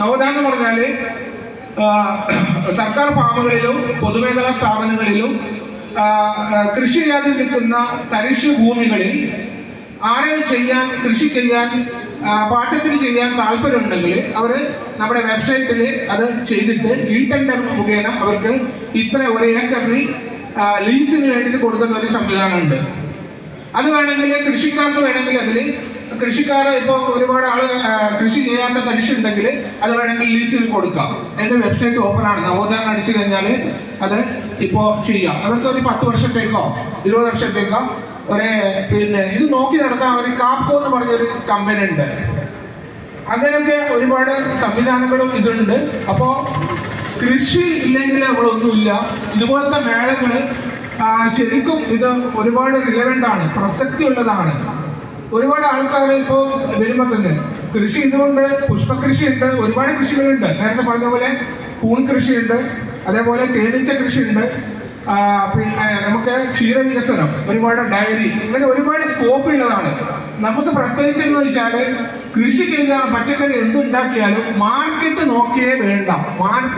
നവോത്ഥാനം എന്ന് പറഞ്ഞാൽ സർക്കാർ ഫാമുകളിലും പൊതുമേഖലാ സ്ഥാപനങ്ങളിലും കൃഷി ചെയ്യാതെ നിൽക്കുന്ന തരിശു ഭൂമികളിൽ ആരെയും കൃഷി ചെയ്യാൻ പാട്ടത്തിന് ചെയ്യാൻ താല്പര്യമുണ്ടെങ്കിൽ അവർ നമ്മുടെ വെബ്സൈറ്റിൽ അത് ചെയ്തിട്ട് ഈ ടെൻഡർ മുഖേന അവർക്ക് ഇത്ര ഒരു ഏക്കറിന് ലീസിന് വേണ്ടിയിട്ട് കൊടുക്കുന്ന ഒരു സംവിധാനമുണ്ട്. അത് വേണമെങ്കിൽ കൃഷിക്കാർക്ക് വേണമെങ്കിൽ അതിൽ കൃഷിക്കാരെ ഇപ്പോൾ ഒരുപാട് ആൾ കൃഷി ചെയ്യാത്ത തരിശുണ്ടെങ്കിൽ അത് വേണമെങ്കിൽ ലീസിന് കൊടുക്കാം. എൻ്റെ വെബ്സൈറ്റ് ഓപ്പൺ ആണ്. നവോത്ഥാനം അടിച്ചു കഴിഞ്ഞാൽ അത് ഇപ്പോൾ ചെയ്യാം. അവർക്ക് ഒരു 10 വർഷത്തേക്കോ 20 വർഷത്തേക്കോ പിന്നെ ഇത് നോക്കി നടത്താൻ ഒരു കാപ്കോ എന്ന് പറഞ്ഞൊരു കമ്പനി ഉണ്ട്. അങ്ങനെയൊക്കെ ഒരുപാട് സംവിധാനങ്ങളും ഇതുണ്ട്. അപ്പോൾ കൃഷി ഇല്ലെങ്കിൽ നമ്മളൊന്നുമില്ല. ഇതുപോലത്തെ മേളകൾ ശരിക്കും ഇത് ഒരുപാട് റിലവൻ്റ് ആണ്, പ്രസക്തി ഉള്ളതാണ്. ഒരുപാട് ആൾക്കാർ ഇപ്പോൾ വരുമ്പോൾ തന്നെ കൃഷി ഇതുകൊണ്ട് പുഷ്പകൃഷിയുണ്ട്, ഒരുപാട് കൃഷികളുണ്ട്. നേരത്തെ പറഞ്ഞ പോലെ കൂൺ കൃഷിയുണ്ട്, അതേപോലെ തേനീച്ച കൃഷിയുണ്ട്, പിന്നെ നമുക്ക് ക്ഷീരവികസനം, ഒരുപാട് ഡയറി, ഇങ്ങനെ ഒരുപാട് സ്കോപ്പ് ഉള്ളതാണ്. നമുക്ക് പ്രത്യേകിച്ച് എന്ന് വെച്ചാൽ കൃഷി ചെയ്ത പച്ചക്കറി എന്തുണ്ടാക്കിയാലും മാർക്കറ്റ് നോക്കിയേ വേണ്ട. മാർക്കറ്റ്